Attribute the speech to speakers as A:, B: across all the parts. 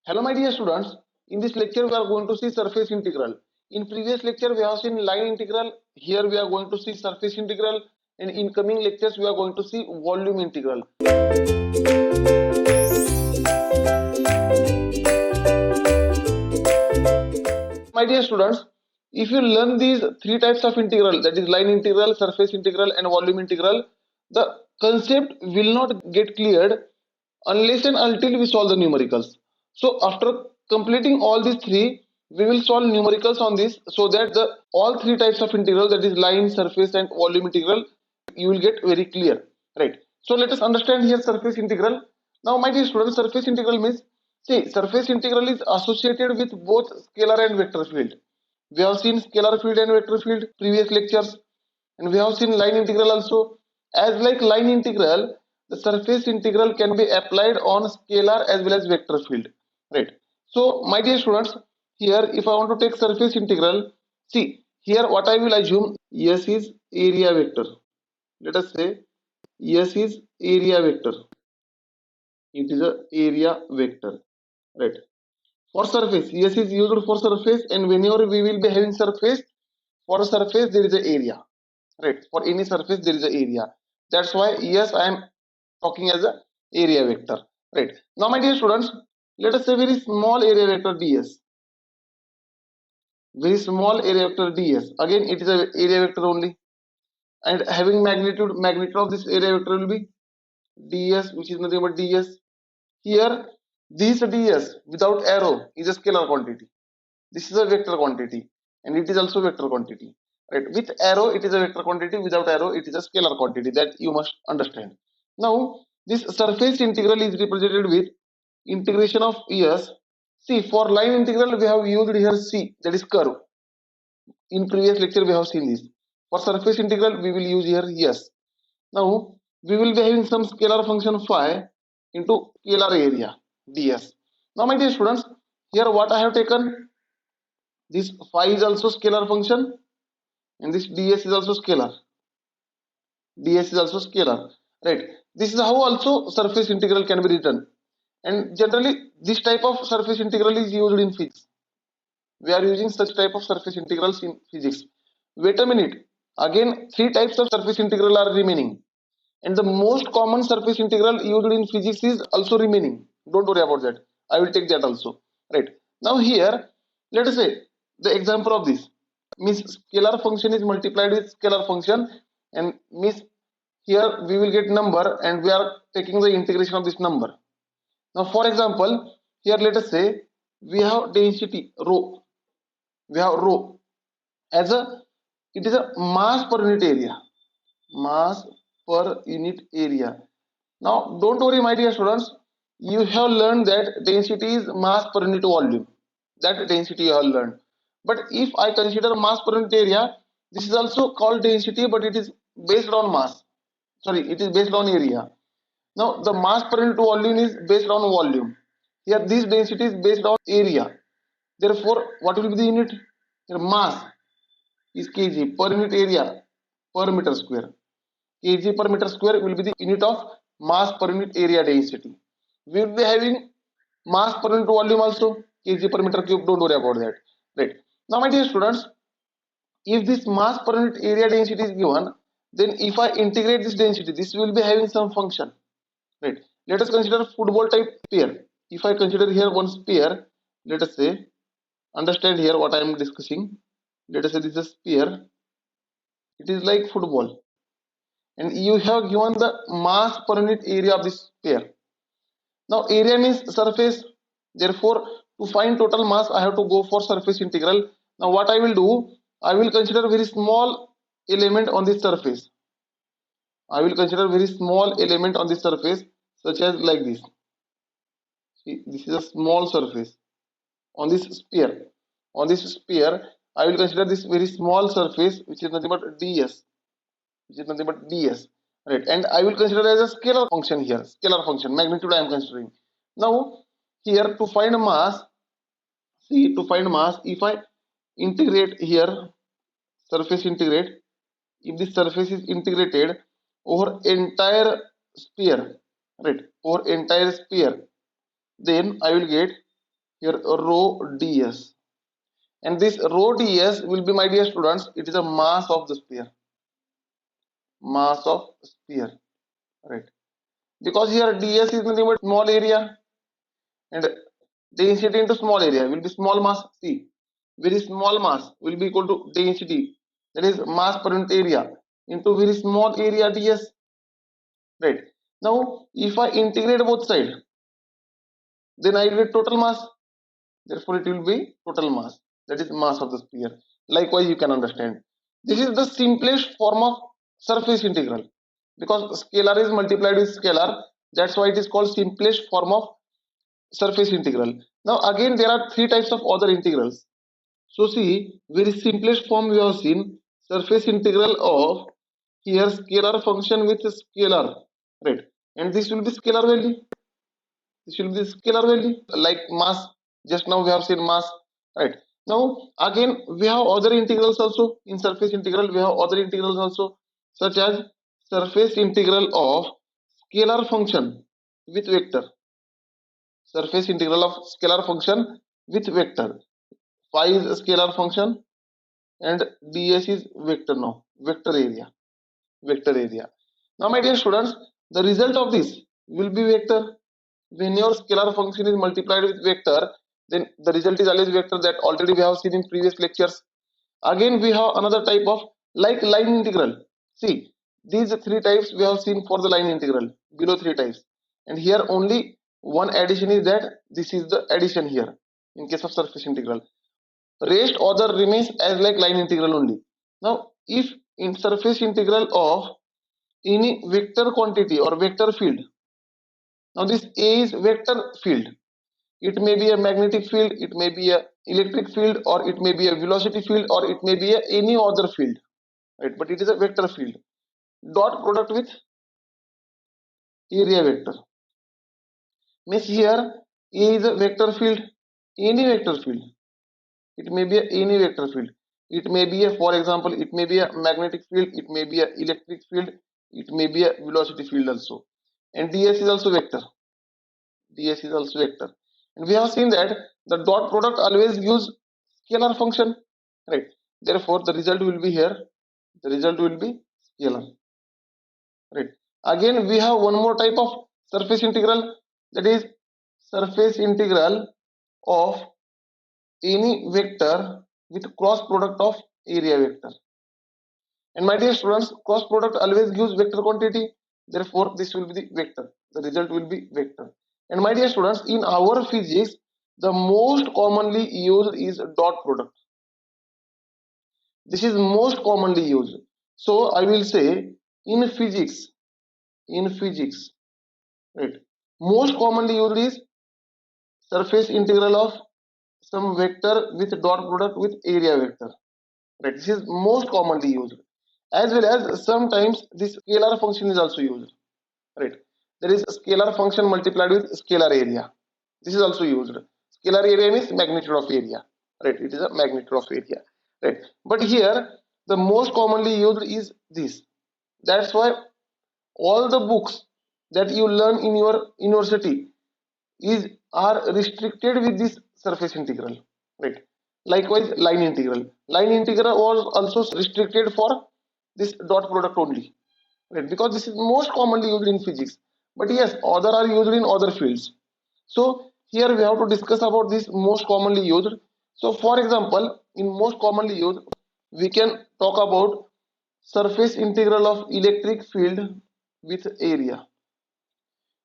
A: Hello my dear students, in this lecture we are going to see surface integral. In previous lecture we have seen line integral, here we are going to see surface integral, and in coming lectures we are going to see volume integral. My dear students, if you learn these three types of integral, that is line integral, surface integral and volume integral, the concept will not get cleared unless and until we solve the numericals. So after completing all these three, we will solve numericals on this so that the all three types of integral, that is line, surface and volume integral, you will get very clear, right? So let us understand here surface integral. Now my dear students, surface integral means, see, surface integral is associated with both scalar and vector field. We have seen scalar field and vector field previous lectures, and we have seen line integral also. As like line integral, the surface integral can be applied on scalar as well as vector field, right? So my dear students, here if I want to take surface integral, see here what I will assume, S is area vector. Let us say S is area vector. It is a area vector, right? For surface, S is used for surface, and whenever we will be having surface, for a surface there is a area, right? For any surface there is a area. That's why yes, I am talking as a area vector, right? Now my dear students, let us say very small area vector ds. Very small area vector ds, again it is a area vector only, and having magnitude of this area vector will be ds, which is nothing but ds. Here this ds without arrow is a scalar quantity. This is a vector quantity, and it is also vector quantity, right? With arrow it is a vector quantity, without arrow it is a scalar quantity, that you must understand. Now this surface integral is represented with integration of s. See, for line integral we have used here c, that is curve. In previous lecture we have seen this. For surface integral we will use here s. Now we will be having some scalar function phi into scalar area ds. Now my dear students, here what I have taken, this phi is also scalar function, and this ds is also scalar. Ds is also scalar, right? This is how also surface integral can be written, and generally this type of surface integral is used in physics. We are using such type of surface integrals in physics. Wait a minute, again three types of surface integral are remaining, and the most common surface integral used in physics is also remaining. Don't worry about that, I will take that also, right? Now here let us say the example of this means scalar function is multiplied with scalar function, and means here we will get number and we are taking the integration of this number. Now for example, here let us say we have density rho. We have rho as a, it is a mass per unit area. Mass per unit area. Now don't worry my dear students, you have learned that density is mass per unit volume. That density you have learned. But if I consider mass per unit area, this is also called density, but it is based on mass. Sorry, it is based on area. Now the mass per unit volume is based on volume. Here this density is based on area. Therefore, what will be the unit? Here mass is kg per unit area per meter square. Kg per meter square will be the unit of mass per unit area density. We will be having mass per unit volume also, kg per meter cube. Don't worry about that, right? Now my dear students, if this mass per unit area density is given, then if I integrate this density, this will be having some function, right? Let us consider football type sphere. If I consider here one sphere, let us say, understand here what I am discussing. Let us say this is a sphere, it is like football, and you have given the mass per unit area of this sphere. Now area means surface, therefore to find total mass I have to go for surface integral. Now what I will do, I will consider very small element on this surface. I will consider very small element on this surface, such as like this. See, this is a small surface on this sphere. On this sphere I will consider this very small surface, which is nothing but ds, which is nothing but ds, right? And I will consider as a scalar function here, scalar function, magnitude I am considering. Now here to find mass, see, to find mass, if I integrate here, surface integrate, if this surface is integrated over entire sphere, right, over entire sphere, then I will get here rho ds, and this rho ds will be, my dear students, it is a mass of the sphere, mass of sphere, right? Because here ds is nothing but small area, and density into small area will be small mass. See, very small mass will be equal to density, that is mass per unit area, into very small area ds, right? Now if I integrate both sides, then I get total mass, therefore it will be total mass, that is mass of the sphere. Likewise you can understand, this is the simplest form of surface integral, because scalar is multiplied with scalar, that's why it is called simplest form of surface integral. Now again there are three types of other integrals. So see, very simplest form we have seen, surface integral of here scalar function with scalar, right? And this will be scalar value, this will be scalar value, like mass. Just now we have seen mass, right? Now again we have other integrals also. In surface integral we have other integrals also, such as surface integral of scalar function with vector, surface integral of scalar function with vector. Phi is a scalar function and ds is vector. Now vector area, vector area. Now my dear students, the result of this will be vector. When your scalar function is multiplied with vector, then the result is always vector, that already we have seen in previous lectures. Again we have another type of like line integral. See, these three types we have seen for the line integral, below three types, and here only one addition is that this is the addition here in case of surface integral. Rest other remains as like line integral only. Now if in surface integral of any vector quantity or vector field, now this A is vector field, it may be a magnetic field, it may be a electric field, or it may be a velocity field, or it may be a any other field, right? But it is a vector field. Dot product with area vector means here A is a vector field, any vector field, it may be a any vector field, it may be a, for example, it may be a magnetic field, it may be a electric field, it may be a velocity field also. And ds is also vector, ds is also vector. And we have seen that the dot product always gives scalar function, right? Therefore the result will be here, the result will be scalar, right? Again we have one more type of surface integral, that is surface integral of any vector with cross product of area vector. And my dear students, cross product always gives vector quantity, therefore this will be the vector, the result will be vector. And my dear students, in our physics the most commonly used is dot product, this is most commonly used. So I will say in physics, in physics, right, most commonly used is surface integral of some vector with dot product with area vector, right? This is most commonly used, as well as sometimes this scalar function is also used, right? There is a scalar function multiplied with scalar area, this is also used. Scalar area means magnitude of area, right? It is a magnitude of area, right? But here the most commonly used is this. That's why all the books that you learn in your university is are restricted with this surface integral, right? Likewise line integral was also restricted for this dot product only, right? Because this is most commonly used in physics, but yes, other are used in other fields. So here we have to discuss about this most commonly used. So for example, in most commonly used we can talk about surface integral of electric field with area.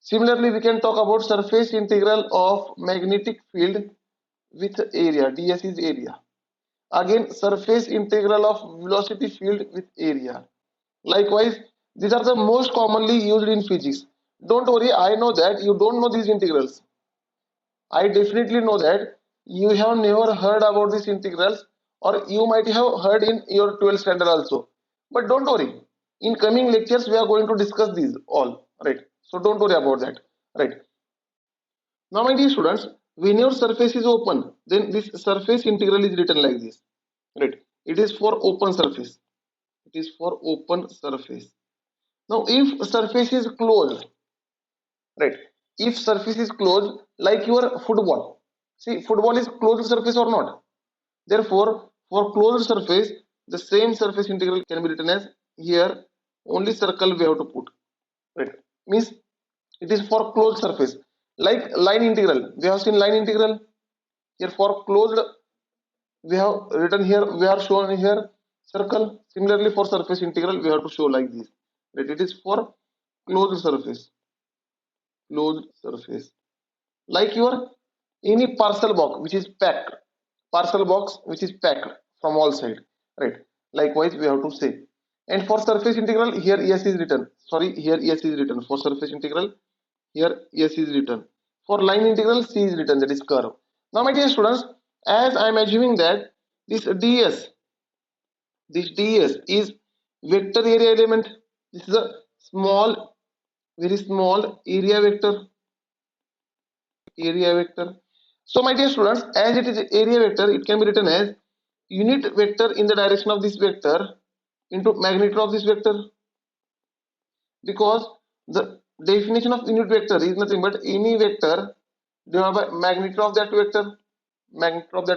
A: Similarly, we can talk about surface integral of magnetic field with area. ds is area. Again, surface integral of velocity field with area. Likewise, these are the most commonly used in physics. Don't worry, I know that you don't know these integrals. I definitely know that you have never heard about these integrals, or you might have heard in your 12th standard also. But don't worry, in coming lectures we are going to discuss these all, right? So don't worry about that, right? Now my dear students, when your surface is open, then this surface integral is written like this, right? It is for open surface, it is for open surface. Now if surface is closed, right, if surface is closed like your football, See, football is closed surface or not? Therefore, for closed surface, the same surface integral can be written as here only circle we have to put. Right? Means it is for closed surface. Like line integral. We have seen line integral. Here for closed we have written here, we are shown here circle. Similarly for surface integral we have to show like this. Right? It is for closed surface. Closed surface. Like your any parcel box which is packed, parcel box which is packed from all side, right? Likewise we have to say. And for surface integral, here yes is written, sorry, here yes is written. For surface integral, here yes is written. For line integral, c is written, that is curve. Now my dear students, as I am assuming that this ds is vector area element. This is a small, very small area vector. So my dear students, as it is area vector, it can be written as unit vector in the direction of this vector into magnitude of this vector, because the definition of unit vector is nothing but any vector divided by magnitude of that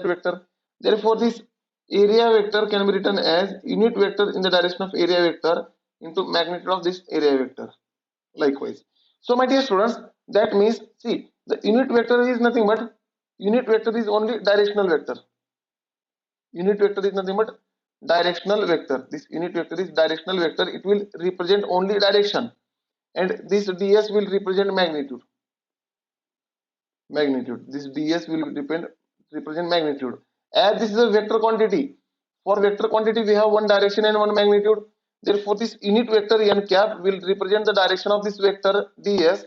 A: vector. Therefore this area vector can be written as unit vector in the direction of area vector into magnitude of this area vector. Likewise, so my dear students, that means, see, the unit vector is nothing but, unit vector is only directional vector. Unit vector is nothing but directional vector. This unit vector is directional vector. It will represent only direction, and this ds will represent magnitude. This ds will represent magnitude. As this is a vector quantity, for vector quantity we have one direction and one magnitude. Therefore this unit vector n cap will represent the direction of this vector ds,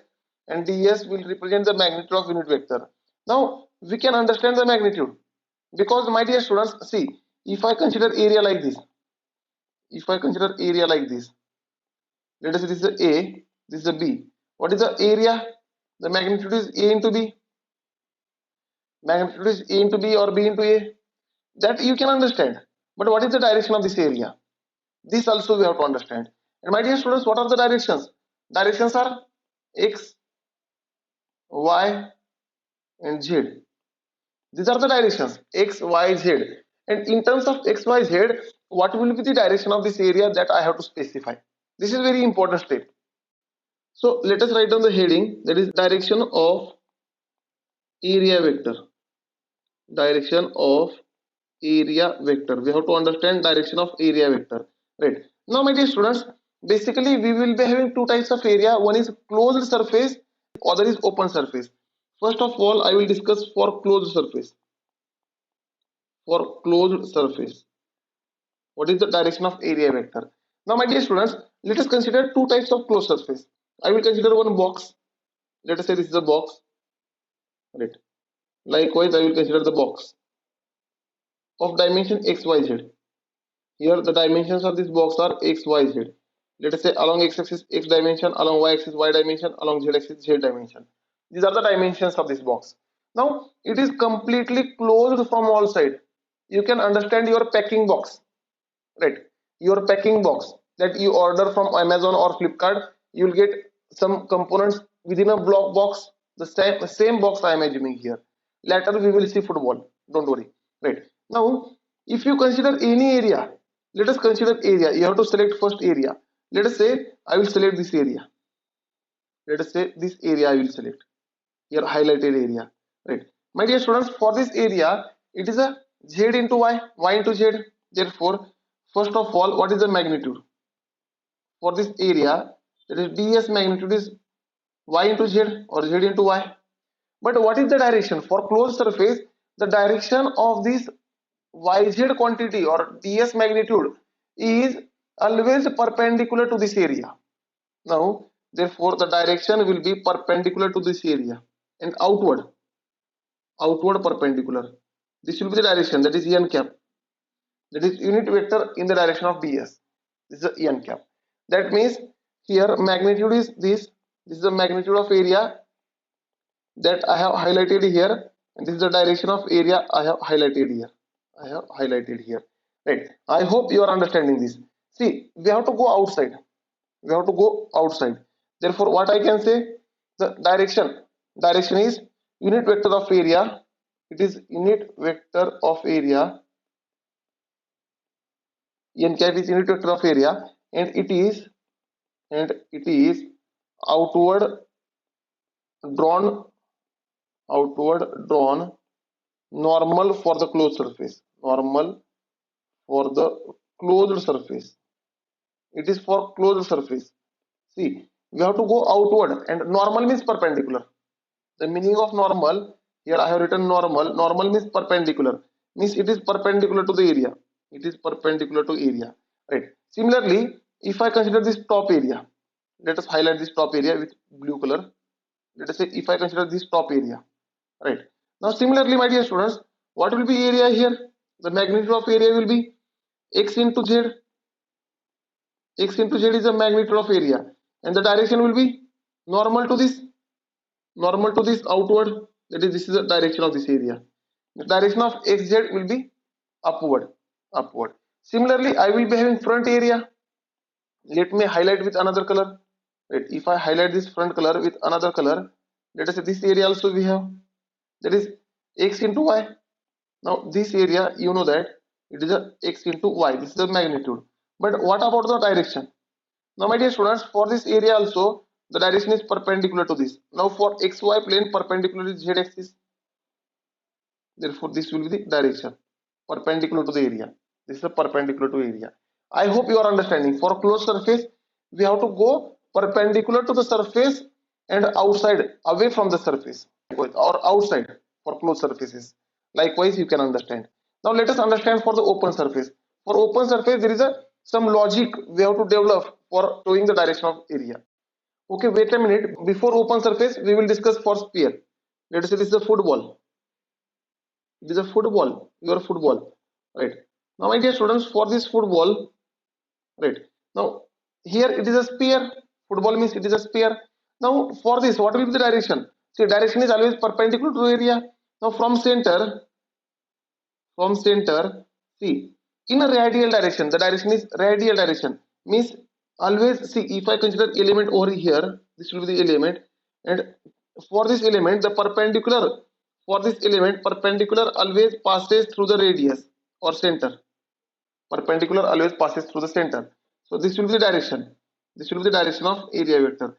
A: and ds will represent the magnitude of unit vector. Now we can understand the magnitude, because my dear students, see, if I consider area like this, let us say this is a, this is a b. What is the area? The magnitude is a into b. Magnitude is a into b or b into a. That you can understand. But what is the direction of this area? This also we have to understand. And my dear students, what are the directions? Directions are x, y, and z. These are the directions x, y, z. And in terms of x, y, z, what will be the direction of this area that I have to specify? This is very important step. So let us write down the heading, that is direction of area vector. Direction of area vector. We have to understand direction of area vector. Right. Now my dear students, basically we will be having two types of area. One is closed surface, other is open surface. First of all, I will discuss for closed surface. For closed surface, what is the direction of area vector? Now my dear students, let us consider two types of closed surface. I will consider one box. Let us say this is a box. Right. Likewise, I will consider the box of dimension xyz. Here the dimensions of this box are xyz. Let us say along x-axis x dimension, along y-axis y dimension, along z-axis z dimension. These are the dimensions of this box. Now it is completely closed from all sides. You can understand your packing box, right? Your packing box that you order from Amazon or Flipkart, you will get some components within a block box. The same box I am assuming here. Later we will see football. Don't worry, right? Now, if you consider any area, let us consider area. You have to select first area. Let us say I will select this area. Let us say this area I will select. Here highlighted area. Right. My dear students, for this area, it is a z into y into z. Therefore, first of all, what is the magnitude? For this area, that is ds magnitude is y into z or z into y. But what is the direction? For closed surface, the direction of this yz quantity or ds magnitude is always perpendicular to this area. Now, therefore, the direction will be perpendicular to this area and outward perpendicular. This will be the direction, that is n cap. That is unit vector in the direction of ds. This is the n cap. That means here magnitude is this. This is the magnitude of area that I have highlighted here, and this is the direction of area I have highlighted here. Right. I hope you are understanding this. See, we have to go outside. Therefore, what I can say, the direction is unit vector of area it is unit vector of area. N cap is unit vector of area, and it is outward drawn normal for the closed surface. Normal for the closed surface. It is for closed surface. See, we have to go outward, and normal means perpendicular. The meaning of normal, here I have written normal. Normal means perpendicular, means it is perpendicular to the area. It is perpendicular to area, right? Similarly, if I consider this top area, let us highlight this top area with blue color. Let us say if I consider this top area, right? Now similarly, my dear students, what will be area here? The magnitude of area will be x into z. X into z is the magnitude of area, and the direction will be normal to this, outward. That is, this is the direction of this area. The direction of xz will be upward. Similarly, I will be having front area. Let me highlight with another color, right? If I highlight this front color with another color, let us say this area also we have, that is x into y. Now this area, you know that it is a x into y. This is the magnitude. But what about the direction? Now my dear students, for this area also the direction is perpendicular to this. Now for xy plane, perpendicular is z axis. Therefore this will be the direction perpendicular to the area. This is a perpendicular to area. I hope you are understanding. For closed surface, we have to go perpendicular to the surface and outside, away from the surface, or outside for closed surfaces. Likewise, you can understand. Now let us understand for the open surface. For open surface, there is some logic we have to develop for showing the direction of area. Okay, wait a minute. Before open surface, we will discuss for sphere. Let us say this is a football. It is a football, your football, right? Now, my dear students, for this football, right? Now, here it is a sphere. Football means it is a sphere. Now, for this, what will be the direction? See, direction is always perpendicular to area. Now, from center, see, in a radial direction, the direction is radial direction. Means always see, if I consider element over here, this will be the element, and for this element, the perpendicular for this element, perpendicular always passes through the radius or center. Perpendicular always passes through the center. So this will be the direction. This will be the direction of area vector.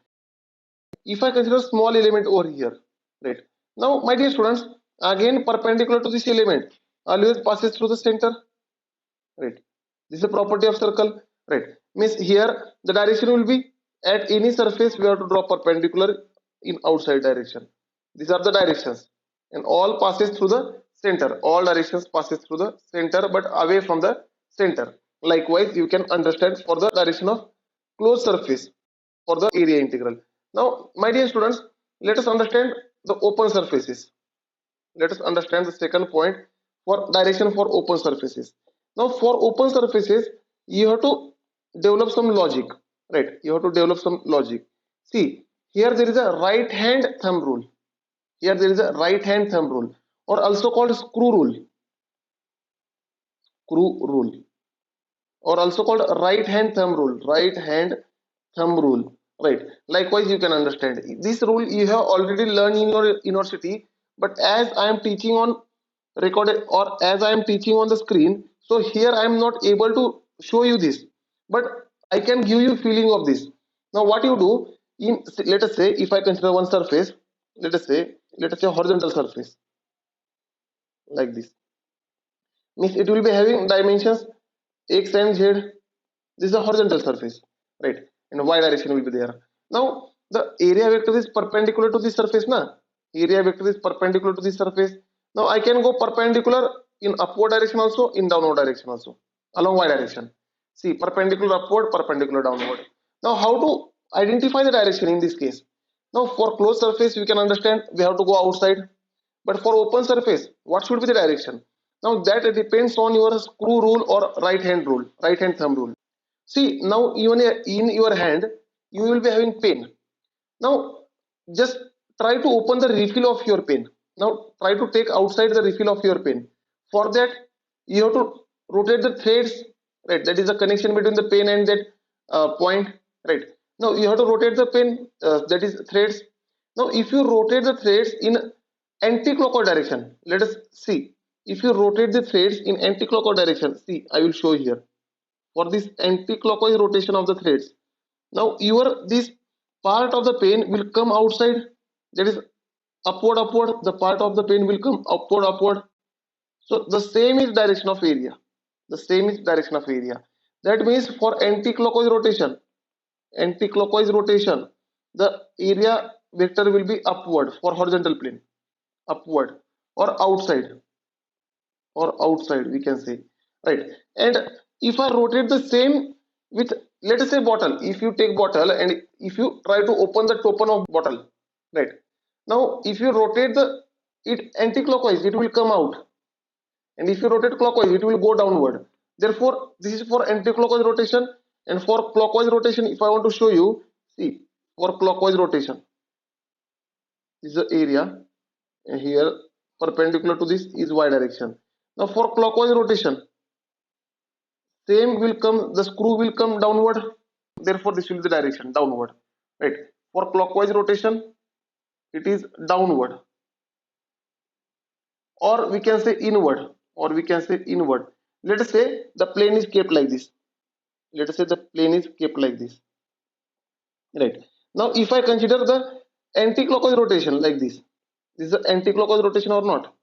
A: If I consider small element over here, right? Now, my dear students, again perpendicular to this element always passes through the center, right? This is a property of circle, right? Means here the direction will be at any surface we have to draw perpendicular in outside direction. These are the directions, and all passes through the center. All directions passes through the center, but away from the center. Likewise, you can understand for the direction of closed surface for the area integral. Now, my dear students, let us understand the open surfaces. Let us understand the second point for direction for open surfaces. Now, for open surfaces, you have to develop some logic, right? You have to develop some logic. See, here there is a right hand thumb rule. Here there is a right hand thumb rule, or also called screw rule. Screw rule, or also called right hand thumb rule. Right hand thumb rule, right? Likewise, you can understand this rule you have already learned in your university, but as I am teaching on recorded, or as I am teaching on the screen, so here I am not able to show you this, but I can give you feeling of this. Now what you do, in let us say if I consider one surface, let us say horizontal surface like this, means it will be having dimensions x and z. This is a horizontal surface, right? And y direction will be there. Now the area vector is perpendicular to this surface, na? Area vector is perpendicular to this surface. Now I can go perpendicular in upward direction also, in downward direction also, along y direction. See, perpendicular upward, perpendicular downward. Now how to identify the direction in this case? Now for closed surface, we can understand we have to go outside. But for open surface, what should be the direction? Now that depends on your screw rule or right hand thumb rule. See, now even in your hand, you will be having pen. Now just try to open the refill of your pen. Now try to take outside the refill of your pen. For that, you have to rotate the threads, right? That is the connection between the pen and that point, right? Now you have to rotate the pen, that is threads. Now if you rotate the threads in anti-clockwise direction. Let us see. If you rotate the threads in anti-clockwise direction, see, I will show here. For this anti-clockwise rotation of the threads, now your this part of the pane will come outside, that is upward. The part of the pane will come upward. So the same is direction of area. The same is direction of area. That means for anti-clockwise rotation, the area vector will be upward for horizontal plane, upward or outside we can say, right? And if I rotate the same with, let us say, bottle. If you take bottle and if you try to open the topen of bottle, right? Now if you rotate it anti-clockwise, it will come out, and if you rotate clockwise, it will go downward. Therefore this is for anti-clockwise rotation. And for clockwise rotation, if I want to show you, see, for clockwise rotation, this is the area, and here perpendicular to this is y direction. Now for clockwise rotation, same will come, the screw will come downward, therefore this will be the direction downward, right? For clockwise rotation, it is downward, or we can say inward, let us say the plane is kept like this. Right. Now if I consider the anti-clockwise rotation like this is the anti-clockwise rotation or not?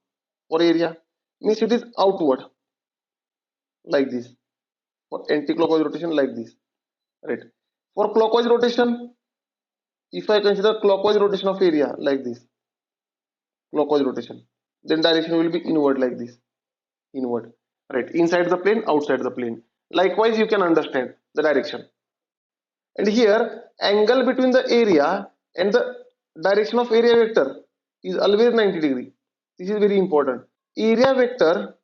A: For area, means it is outward like this. For anti-clockwise rotation like this, right? For clockwise rotation, if I consider clockwise rotation of area like this, clockwise rotation, then direction will be inward like this, right? Inside the plane, outside the plane. Likewise, you can understand the direction. And here, angle between the area and the direction of area vector is always 90 degree. This is very important. Area vector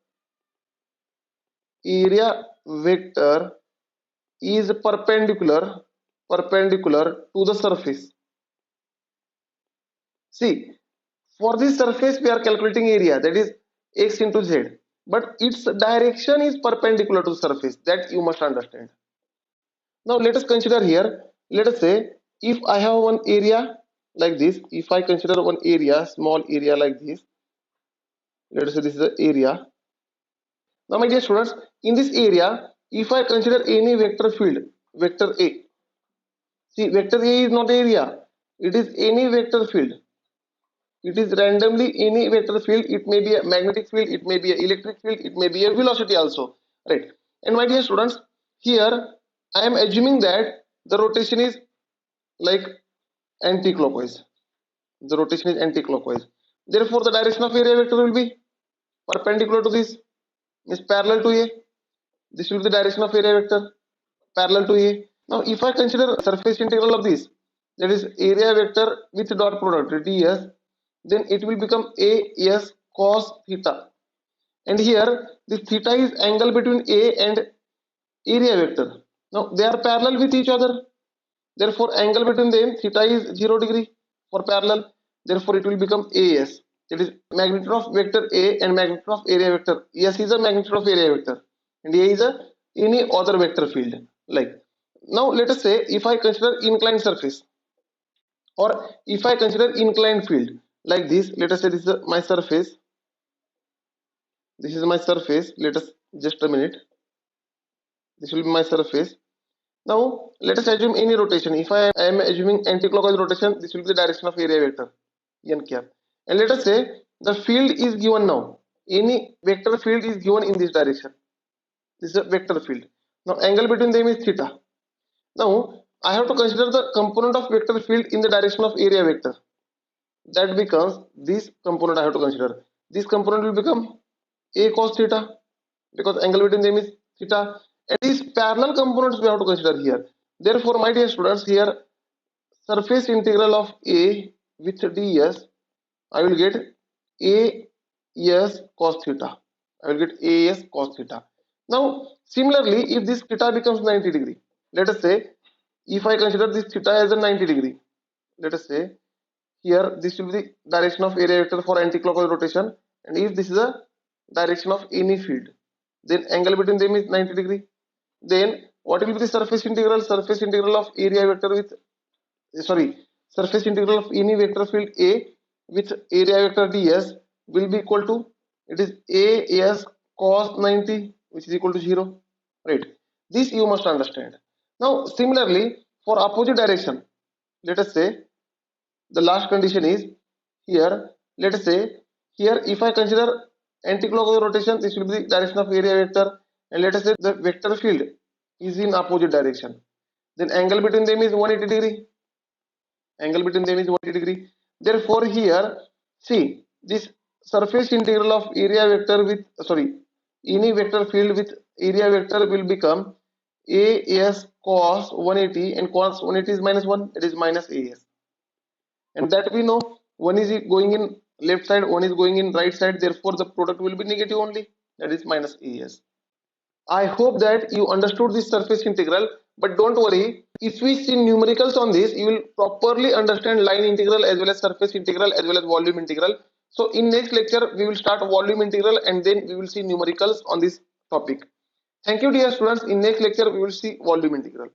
A: is perpendicular to the surface. See, for this surface we are calculating area, that is x into z, but its direction is perpendicular to the surface, that you must understand. Now let us consider here, let us say if I have one area like this, if I consider one area, small area like this, let us say this is the area. Now my dear students, in this area, if I consider any vector field, vector A, see, vector A is not area, it is any vector field. It is randomly any vector field. It may be a magnetic field, it may be an electric field, it may be a velocity also, right? And my dear students, here I am assuming that the rotation is like anti-clockwise. The rotation is anti-clockwise. Therefore, the direction of area vector will be perpendicular to this, is parallel to A. This will be the direction of area vector, parallel to A. Now, if I consider surface integral of this, that is area vector with dot product ds, then it will become as cos theta. And here this theta is angle between A and area vector. Now they are parallel with each other. Therefore angle between them, theta is 0 degree for parallel. Therefore it will become as. It is magnitude of vector A and magnitude of area vector. S is a magnitude of area vector and A is a any other vector field. Like, now let us say if I consider inclined surface, or if I consider inclined field like this, let us say this is my surface, let us just a minute, this will be my surface. Now let us assume any rotation. If I am assuming anti-clockwise rotation, this will be the direction of area vector n cap, and let us say the field is given. Now any vector field is given in this direction, this is a vector field. Now angle between them is theta. Now I have to consider the component of vector field in the direction of area vector. That becomes this component I have to consider. This component will become a cos theta because angle between them is theta, and these parallel components we have to consider here. Therefore, my dear students, here surface integral of A with ds, I will get as cos theta. Now, similarly, if this theta becomes 90 degree, let us say if I consider this theta as a 90 degree, let us say here this will be the direction of area vector for anti-clockwise rotation, and if this is the direction of any field, then angle between them is 90 degree. Then what will be the surface integral? Surface integral of area vector with surface integral of any vector field A with area vector ds will be equal to, it is as cos 90, which is equal to 0, right? This you must understand. Now similarly, for opposite direction, let us say the last condition is here. Let us say here, if I consider anti-clockwise rotation, this will be the direction of area vector, and let us say the vector field is in opposite direction, then angle between them is 180 degree. Angle between them is 180 degree. Therefore here, see, this surface integral of area vector with, sorry, any vector field with area vector will become as cos 180, and cos 180 is minus 1, it is minus as, and that we know, one is going in left side, one is going in right side, therefore the product will be negative only, that is minus as. I hope that you understood this surface integral, but don't worry. If we see numericals on this, you will properly understand line integral as well as surface integral as well as volume integral. So in next lecture, we will start volume integral and then we will see numericals on this topic. Thank you, dear students. In next lecture, we will see volume integral.